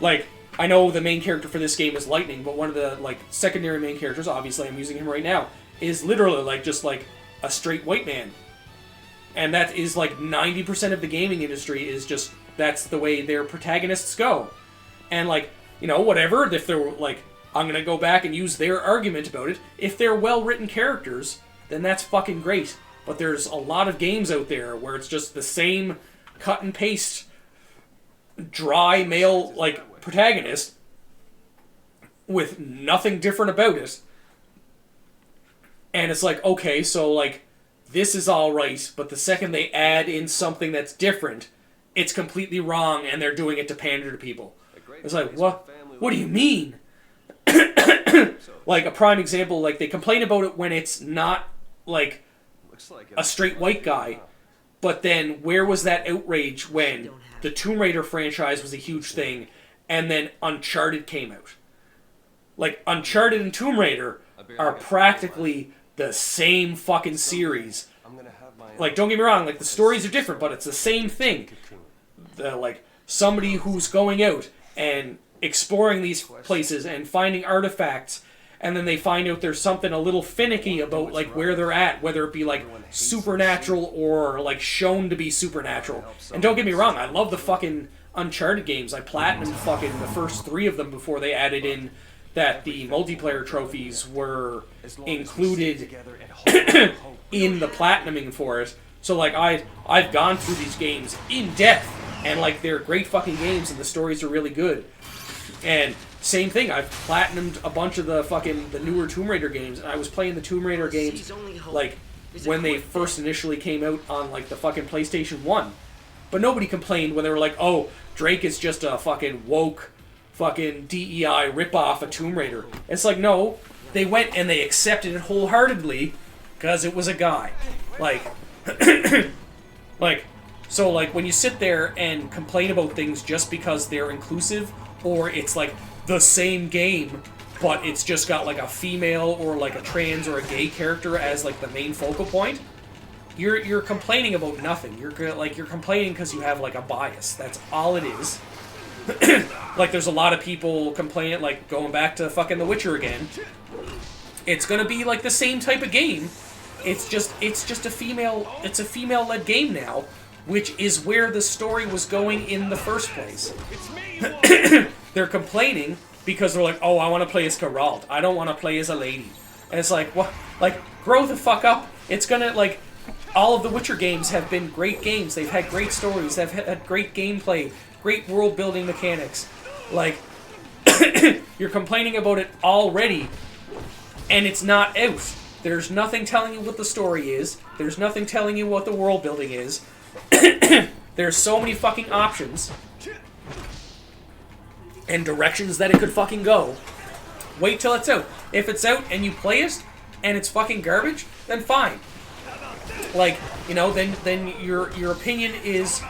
like, I know the main character for this game is Lightning, but one of the, like, secondary main characters, obviously I'm using him right now, is literally, like, just, like, a straight white man. And that is, like, 90% of the gaming industry is just, that's the way their protagonists go. And, like, you know, whatever, if they're, like, I'm gonna go back and use their argument about it. If they're well-written characters, then that's fucking great. But there's a lot of games out there where it's just the same cut and paste, dry male, like, protagonist with nothing different about it. And it's like, okay, so, like, this is alright, but the second they add in something that's different, it's completely wrong, and they're doing it to pander to people. It's like, what? What do you mean? Like, a prime example, like, they complain about it when it's not, like, a straight white guy. But then, where was that outrage when the Tomb Raider franchise was a huge thing, and then Uncharted came out? Like, Uncharted and Tomb Raider are practically the same fucking series. Like, don't get me wrong, like, the stories are different, but it's the same thing. Like, somebody who's going out and exploring these places and finding artifacts, and then they find out there's something a little finicky about, like, where they're at, whether it be, like, supernatural or, like, shown to be supernatural. And don't get me wrong, I love the fucking Uncharted games. I platinumed fucking the first 3 of them before they added in that the multiplayer trophies were included in the platinuming for it. So, like, I've gone through these games in depth, and, like, they're great fucking games, and the stories are really good. And same thing, I've platinumed a bunch of the newer Tomb Raider games, and I was playing the Tomb Raider games, like, when they first initially came out on, like, the fucking PlayStation 1. But nobody complained when they were like, oh, Drake is just a fucking woke fucking DEI ripoff of Tomb Raider. It's like, no, they went and they accepted it wholeheartedly because it was a guy. Like, like, so, like, when you sit there and complain about things just because they're inclusive, or it's, like, the same game, but it's just got, like, a female or, like, a trans or a gay character as, like, the main focal point, you're complaining about nothing. You're complaining because you have, like, a bias. That's all it is. Like, there's a lot of people complaining, like, going back to fucking The Witcher again. It's gonna be, like, the same type of game. It's just a female-led game now, which is where the story was going in the first place. They're complaining because they're like, oh, I want to play as Geralt. I don't want to play as a lady. And it's like, what? Like, grow the fuck up. It's gonna, like, all of the Witcher games have been great games. They've had great stories. They've had great gameplay, great world-building mechanics. Like, you're complaining about it already, and it's not out. There's nothing telling you what the story is. There's nothing telling you what the world-building is. There's so many fucking options and directions that it could fucking go. Wait till it's out. If it's out and you play it and it's fucking garbage, then fine. Like, you know, then your opinion is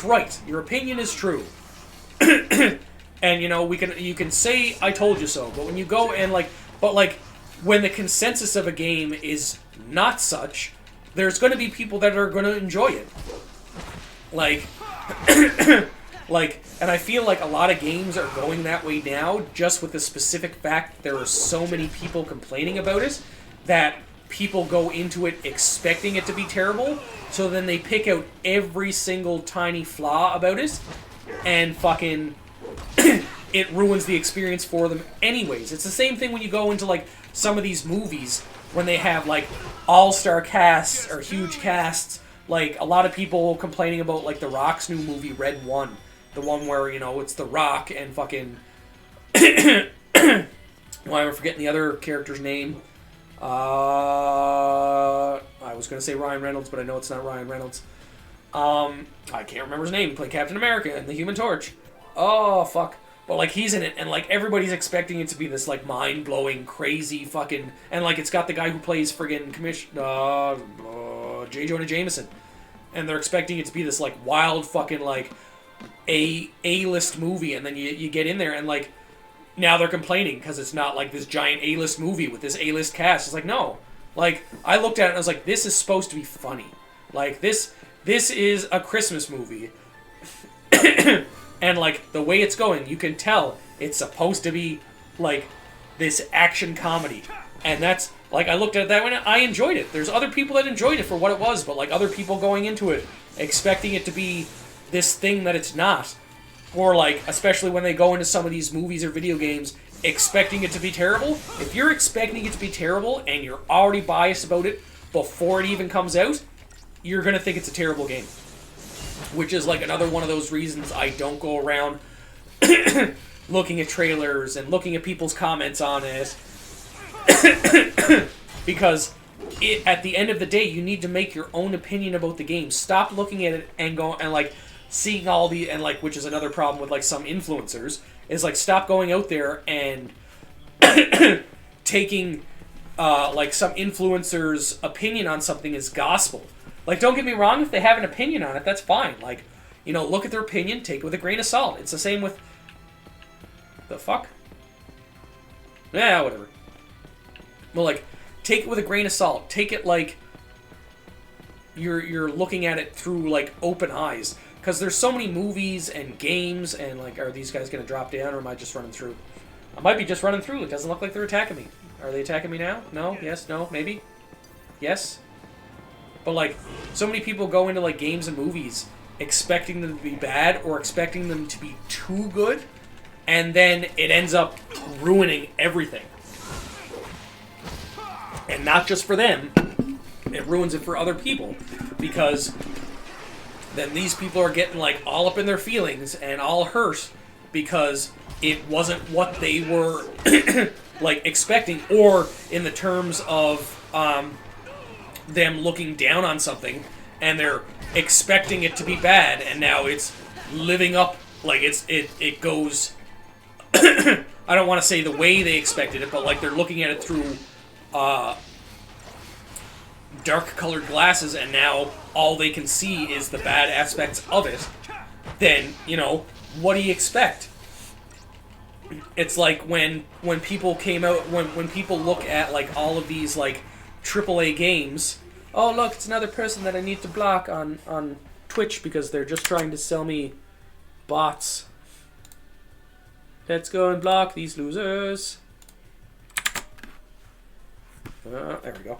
right. Your opinion is true. And, you know, you can say I told you so, but when you go and, like, when the consensus of a game is not such, there's going to be people that are going to enjoy it. Like, and I feel like a lot of games are going that way now, just with the specific fact that there are so many people complaining about it, that people go into it expecting it to be terrible, so then they pick out every single tiny flaw about it, and fucking it ruins the experience for them anyways. It's the same thing when you go into, like, some of these movies, when they have, like, all-star casts or huge casts. Like, a lot of people complaining about, like, The Rock's new movie, Red 1. The one where, you know, it's The Rock and fucking... Why am I forgetting the other character's name? I was going to say Ryan Reynolds, but I know it's not Ryan Reynolds. I can't remember his name. He played Captain America and the Human Torch. Oh, fuck. But, like, he's in it, and, like, everybody's expecting it to be this, like, mind-blowing, crazy fucking... And, like, it's got the guy who plays friggin' J. Jonah Jameson. And they're expecting it to be this, like, wild fucking, like, A-list movie, and then you get in there, and, like, now they're complaining because it's not, like, this giant A-list movie with this A-list cast. It's like, no. Like, I looked at it and I was like, this is supposed to be funny. Like, this is a Christmas movie. And, like, the way it's going, you can tell it's supposed to be, like, this action comedy. And that's, like, I looked at it that way and I enjoyed it. There's other people that enjoyed it for what it was, but, like, other people going into it expecting it to be this thing that it's not. Or, like, especially when they go into some of these movies or video games, expecting it to be terrible. If you're expecting it to be terrible and you're already biased about it before it even comes out, you're going to think it's a terrible game. Which is, like, another one of those reasons I don't go around looking at trailers and looking at people's comments on it. Because at the end of the day, you need to make your own opinion about the game. Stop looking at it and go and, like, seeing all the, and, like, which is another problem with, like, some influencers, is, like, stop going out there and taking, like, some influencer's opinion on something as gospel. Like, don't get me wrong, if they have an opinion on it, that's fine. Like, you know, look at their opinion, take it with a grain of salt. It's the same with... The fuck? Yeah, whatever. Well, like, take it with a grain of salt. Take it like you're looking at it through, like, open eyes. Because there's so many movies and games, and, like, are these guys going to drop down, or am I just running through? I might be just running through. It doesn't look like they're attacking me. Are they attacking me now? No? Yes? No? Maybe? Yes? But, like, so many people go into, like, games and movies expecting them to be bad or expecting them to be too good, and then it ends up ruining everything. And not just for them, it ruins it for other people, because then these people are getting, like, all up in their feelings and all hurt because it wasn't what they were, like, expecting, or in the terms of, them looking down on something, and they're expecting it to be bad, and now it's living up, like, it goes, I don't want to say the way they expected it, but, like, they're looking at it through, dark-colored glasses, and now all they can see is the bad aspects of it. Then, you know, what do you expect? It's like when people came out, when people look at, like, all of these, like, AAA games. Oh, look, it's another person that I need to block on Twitch because they're just trying to sell me bots. Let's go and block these losers. There we go.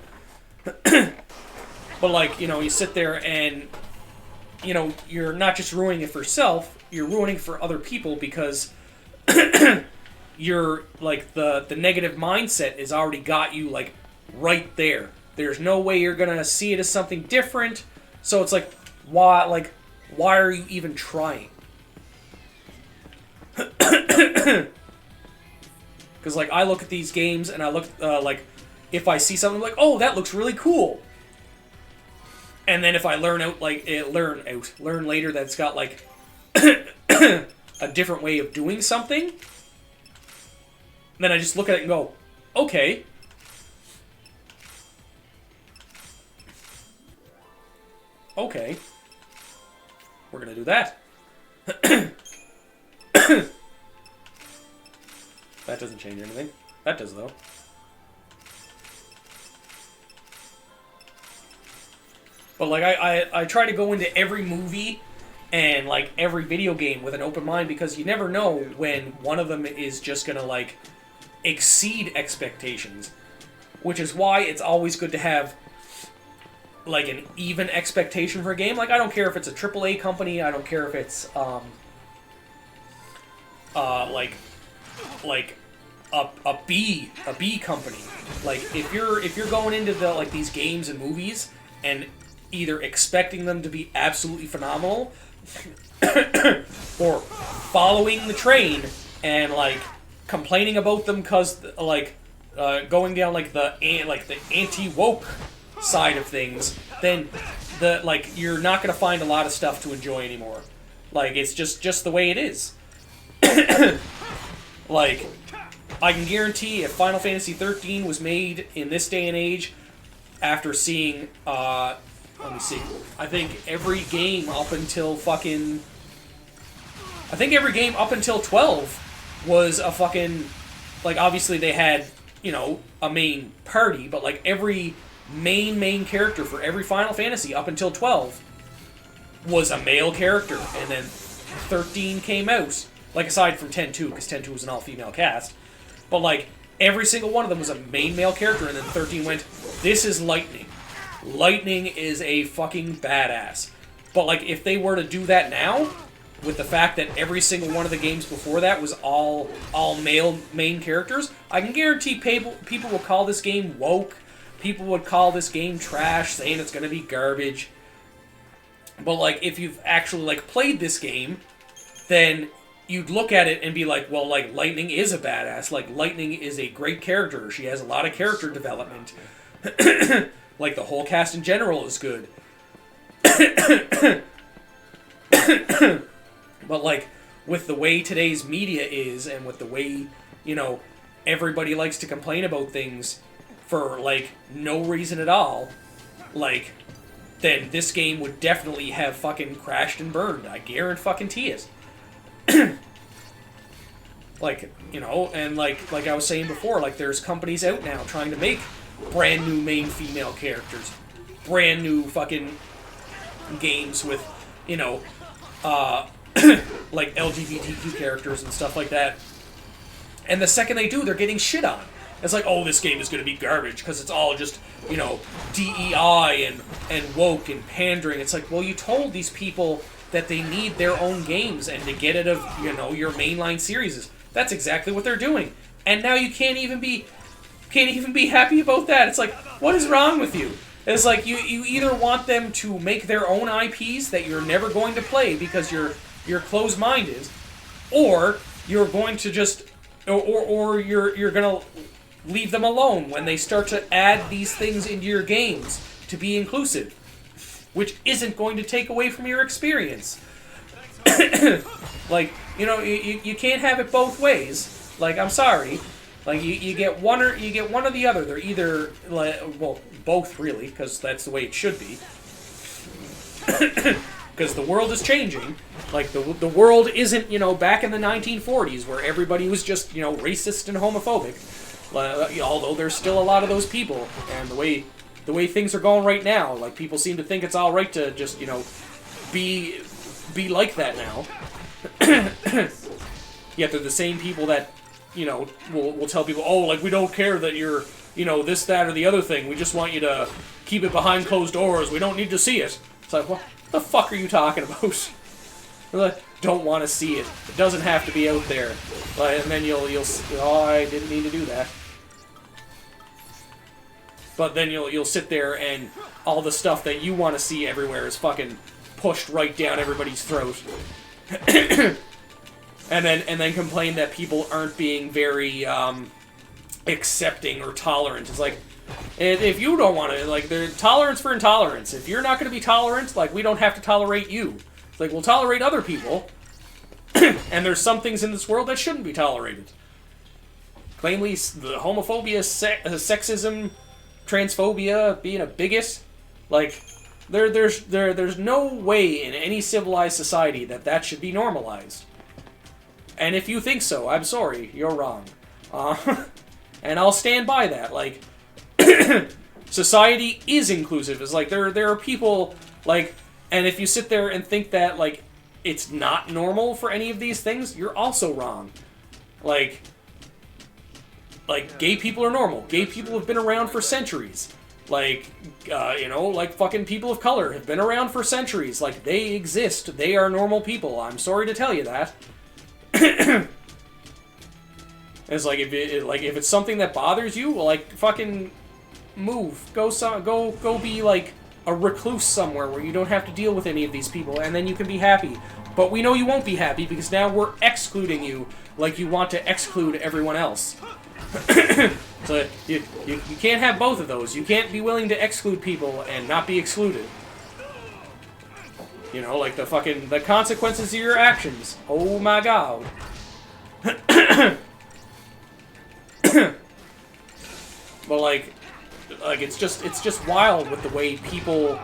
But, like, you know, you sit there and, you know, you're not just ruining it for yourself, you're ruining it for other people because you're, like, the negative mindset has already got you, like, right there. There's no way you're gonna see it as something different. So it's like, why are you even trying? Because, like, I look at these games and I look, like, if I see something like, oh, that looks really cool. And then if I learn later that it's got, like, a different way of doing something, then I just look at it and go, okay. Okay. We're gonna do that. That doesn't change anything. That does, though. But, like, I try to go into every movie and, like, every video game with an open mind because you never know when one of them is just gonna, like, exceed expectations. Which is why it's always good to have, like, an even expectation for a game. Like, I don't care if it's a AAA company, I don't care if it's, like a B company. Like, if you're going into the, like, these games and movies and either expecting them to be absolutely phenomenal or following the train and, like, complaining about them because, like, going down, like, the anti-woke side of things, then you're not gonna find a lot of stuff to enjoy anymore. Like, it's just the way it is. Like, I can guarantee if Final Fantasy 13 was made in this day and age, after seeing, let me see, I think every game up until 12 was a fucking, like, obviously they had, you know, a main party, but, like, every main character for every Final Fantasy up until 12 was a male character, and then 13 came out, like aside from 10-2, because 10-2 was an all-female cast, but like every single one of them was a main male character, and then 13 went, this is Lightning. Lightning is a fucking badass. But like if they were to do that now, with the fact that every single one of the games before that was all male main characters, I can guarantee people will call this game woke. People would call this game trash, saying it's going to be garbage. But like if you've actually like played this game, then you'd look at it and be like, well, like Lightning is a badass. Like Lightning is a great character. She has a lot of character development. Like the whole cast in general is good. But, like, with the way today's media is, and with the way, you know, everybody likes to complain about things for, like, no reason at all, like, then this game would definitely have fucking crashed and burned. I guarantee it. Like, you know, and like I was saying before, like, there's companies out now trying to make brand new main female characters. Brand new fucking games with, you know, like LGBTQ characters and stuff like that. And the second they do, they're getting shit on. It's like, oh, this game is going to be garbage because it's all just, you know, DEI and woke and pandering. It's like, well, you told these people that they need their own games and to get it of, you know, your mainline series. That's exactly what they're doing. And now you can't even be happy about that. It's like, what is wrong with you? It's like you either want them to make their own IPs that you're never going to play because you're closed-minded, or you're going to just or you're going to leave them alone when they start to add these things into your games to be inclusive, which isn't going to take away from your experience. Like, you know, you can't have it both ways. Like, I'm sorry. Like, you get one or the other. They're either, like, well, both really, because that's the way it should be. Because the world is changing. Like, the world isn't, you know, back in the 1940s where everybody was just, you know, racist and homophobic. Although there's still a lot of those people. And the way things are going right now, like, people seem to think it's all right to just, you know, be like that now. Yet they're the same people that, you know, will tell people, oh, like, we don't care that you're, you know, this, that, or the other thing. We just want you to keep it behind closed doors. We don't need to see it. It's like, what the fuck are you talking about? Like, don't want to see it. It doesn't have to be out there. Like, and then you'll, oh, I didn't mean to do that. But then you'll sit there and all the stuff that you want to see everywhere is fucking pushed right down everybody's throat. And then complain that people aren't being very accepting or tolerant. It's like, if you don't want to, like, there's tolerance for intolerance. If you're not going to be tolerant, like, we don't have to tolerate you. It's like, we'll tolerate other people. And there's some things in this world that shouldn't be tolerated. Plainly, the homophobia, sexism, transphobia, being a bigot, like, there's no way in any civilized society that should be normalized. And if you think so, I'm sorry, you're wrong. And I'll stand by that. Like, society is inclusive. It's like, there are people, like, and if you sit there and think that, like, it's not normal for any of these things, you're also wrong. Like, gay people are normal. Gay people have been around for centuries. Like, you know, like fucking people of color have been around for centuries. Like, they exist. They are normal people. I'm sorry to tell you that. It's like, if it's something that bothers you, well, like, fucking move. Go be, like, a recluse somewhere where you don't have to deal with any of these people, and then you can be happy. But we know you won't be happy because now we're excluding you like you want to exclude everyone else. So you can't have both of those. You can't be willing to exclude people and not be excluded. You know, like the consequences of your actions. Oh my god. But like it's just wild with the way people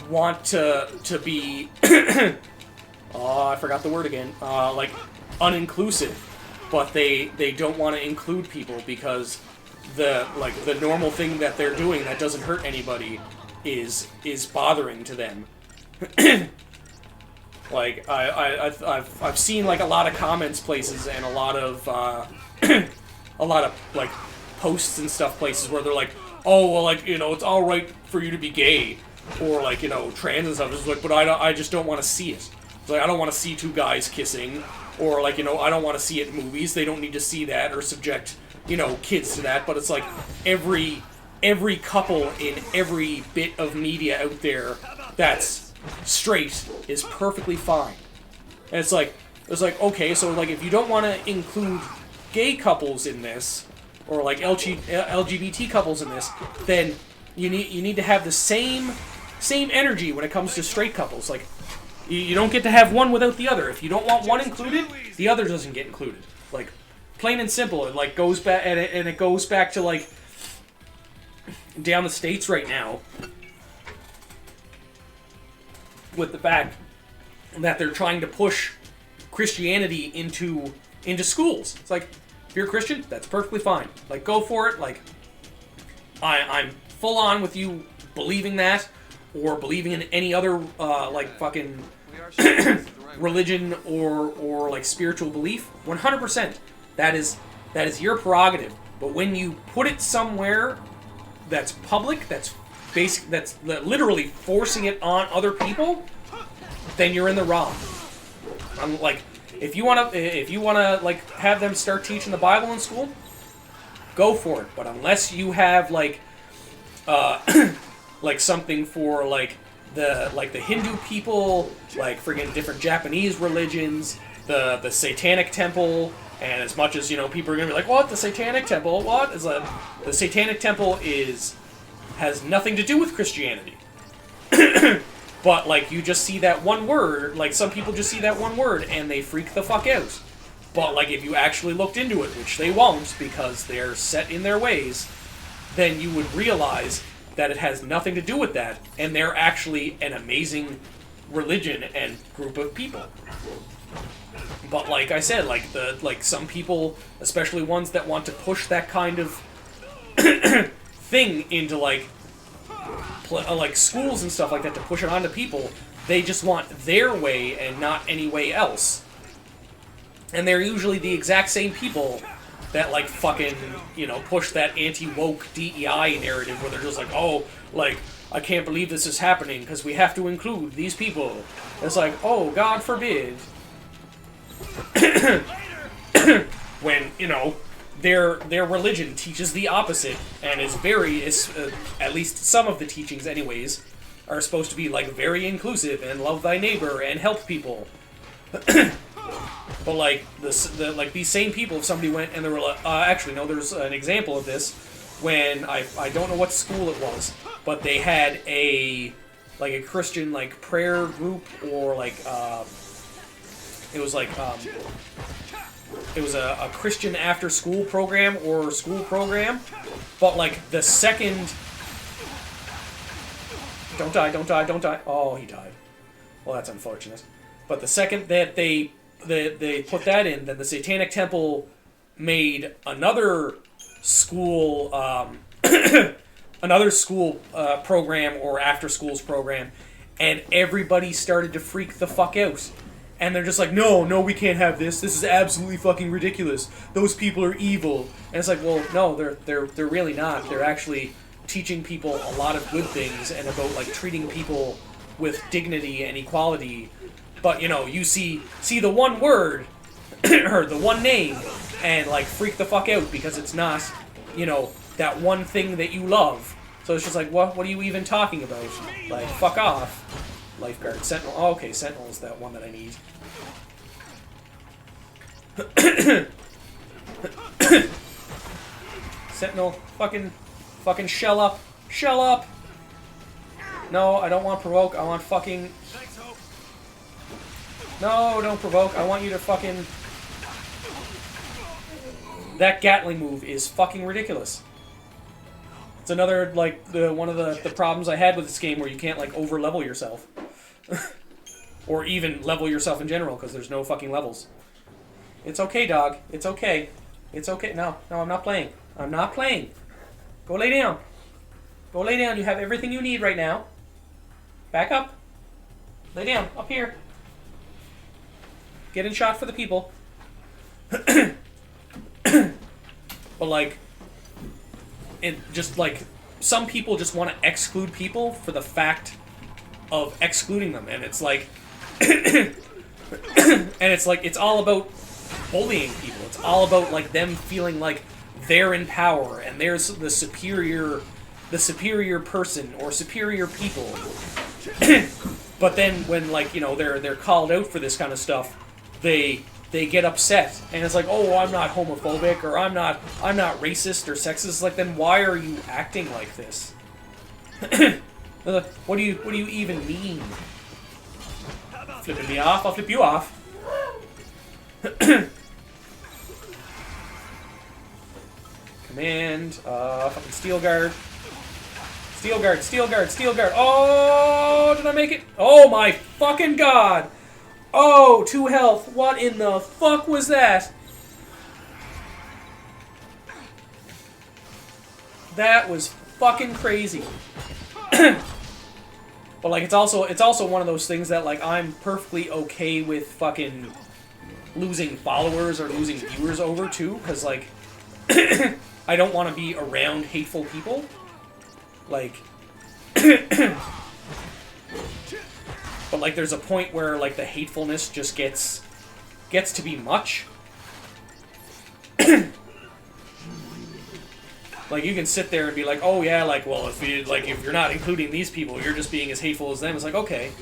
want to be oh, I forgot the word again. Like, uninclusive, but they don't want to include people because the normal thing that they're doing that doesn't hurt anybody is bothering to them. Like I've seen like a lot of comments places and a lot of like posts and stuff places where they're like, oh well, like it's all right for you to be gay or like trans and stuff. It's like, but I just don't want to see it. It's like I don't want to see two guys kissing or like I don't want to see it in movies. They don't need to see that or subject kids to that. But it's like every couple in every bit of media out there that's straight is perfectly fine. And it's like okay, so like if you don't want to include gay couples in this or like LGBT couples in this, then you need to have the same energy when it comes to straight couples. Like you don't get to have one without the other. If you don't want one included, the other doesn't get included. Like plain and simple. It like goes back and it goes back to like down the States right now with the fact that they're trying to push Christianity into schools. It's like, if you're a Christian, that's perfectly fine. Like, go for it. Like, I'm full on with you believing that, or believing in any other like fucking religion or like spiritual belief. 100%. That is your prerogative. But when you put it somewhere that's public, that's basic, that's literally forcing it on other people, then you're in the wrong. I'm like, if you wanna like have them start teaching the Bible in school, go for it. But unless you have like like something for like the Hindu people, like friggin' different Japanese religions, the Satanic Temple. And as much as people are gonna be like, "What, the Satanic Temple? What is that?" The Satanic Temple has nothing to do with Christianity. But like you just see that one word, like some people just see that one word and they freak the fuck out. But like if you actually looked into it, which they won't because they're set in their ways, then you would realize that it has nothing to do with that, and they're actually an amazing religion and group of people. But like I said, like some people, especially ones that want to push that kind of thing into like schools and stuff like that to push it onto people, they just want their way and not any way else. And they're usually the exact same people that like fucking push that anti-woke DEI narrative where they're just like, oh, like I can't believe this is happening because we have to include these people. It's like, oh, God forbid. When their religion teaches the opposite and is at least some of the teachings anyways are supposed to be like very inclusive and love thy neighbor and help people. But like like these same people, if somebody went and they were like, actually no, there's an example of this when I don't know what school it was, but they had a Christian like prayer group or like it was like it was a Christian after school program or school program, but like the second don't die. Oh, he died. Well, that's unfortunate. But the second that they put that in, then the Satanic Temple made another school program or after schools program, and everybody started to freak the fuck out. And they're just like, no, we can't have this. This is absolutely fucking ridiculous. Those people are evil. And it's like, well, no, they're really not. They're actually teaching people a lot of good things and about like treating people with dignity and equality. But you see the one word or the one name and like freak the fuck out because it's not that one thing that you love. So it's just like, what are you even talking about? Like, fuck off. Lifeguard, Sentinel. Oh, okay, Sentinel is that one that I need. Sentinel, fucking shell up. Shell up! No, I don't want provoke. I want fucking... No, don't provoke. I want you to fucking... That Gatling move is fucking ridiculous. It's another, like, one of the problems I had with this game where you can't, like, over-level yourself. Or even level yourself in general, because there's no fucking levels. It's okay, dog. It's okay. It's okay. No, I'm not playing. I'm not playing. Go lay down. Go lay down. You have everything you need right now. Back up. Lay down. Up here. Getting shot for the people. But, like, it just, like, some people just want to exclude people for the fact of excluding them. And it's like... and it's like, it's all about bullying people. It's all about, like, them feeling like they're in power and they're the superior person or superior people. But then when, like, you know, they're called out for this kind of stuff, they get upset, and it's like, oh, I'm not homophobic, or I'm not racist or sexist. Like, then why are you acting like this? What do you even mean? Flipping me off? I'll flip you off. Command, fucking Steel Guard. Steel Guard, Steel Guard, Steel Guard. Oh, did I make it? Oh my fucking god! Oh, 2 health. What in the fuck was that? That was fucking crazy. But, like, it's also one of those things that, like, I'm perfectly okay with fucking losing followers or losing viewers over, too, because, like, I don't want to be around hateful people. Like, but, like, there's a point where, like, the hatefulness just gets to be much. Like, you can sit there and be like, oh, yeah, like, well, if you're not including these people, you're just being as hateful as them. It's like, okay.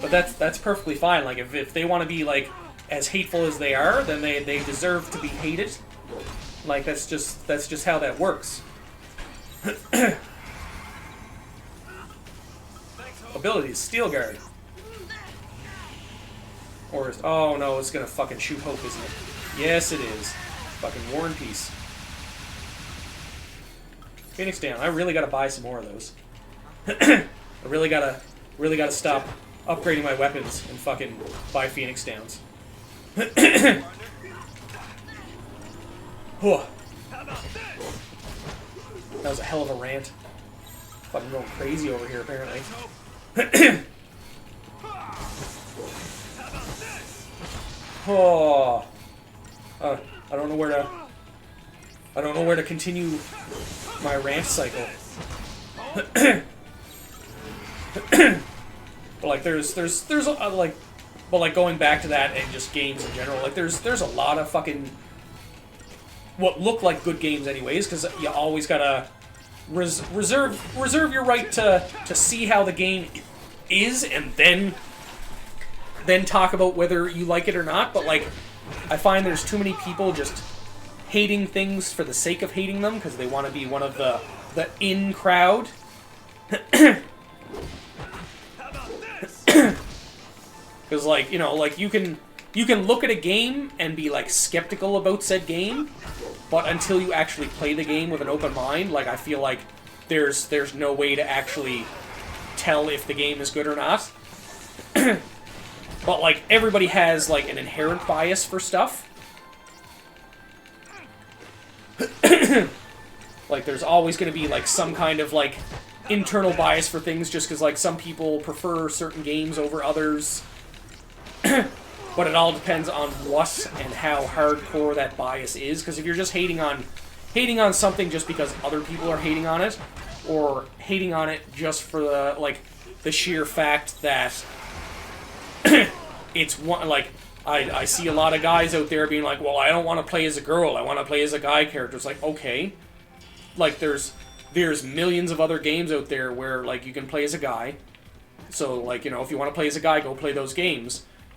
But that's perfectly fine. Like, if they want to be, like, as hateful as they are, then they deserve to be hated. Like, that's just how that works. Abilities, Steel Guard. Or, oh no, it's gonna fucking shoot Hope, isn't it? Yes, it is. Fucking War and Peace. Phoenix down. I really gotta buy some more of those. I really gotta stop upgrading my weapons and fucking buy Phoenix downs. That was a hell of a rant. Fucking going crazy over here, apparently. Oh, I don't know where to continue my rant cycle. But, like, there's like, but, like, going back to that and just games in general, like, there's a lot of fucking what look like good games anyways, because you always gotta reserve your right to see how the game is and then talk about whether you like it or not. But, like, I find there's too many people just hating things for the sake of hating them because they want to be one of the in crowd. Because, like, you know, like, you can look at a game and be, like, skeptical about said game, but until you actually play the game with an open mind, like, I feel like there's no way to actually tell if the game is good or not. But, like, everybody has, like, an inherent bias for stuff. Like, there's always going to be, like, some kind of, like, internal bias for things just because, like, some people prefer certain games over others. But it all depends on what and how hardcore that bias is. Because if you're just hating on something just because other people are hating on it, or hating on it just for the sheer fact that it's one, like, I see a lot of guys out there being like, well, I don't want to play as a girl, I want to play as a guy character. It's like, okay, like, there's millions of other games out there where, like, you can play as a guy. So, like, you know, if you want to play as a guy, go play those games.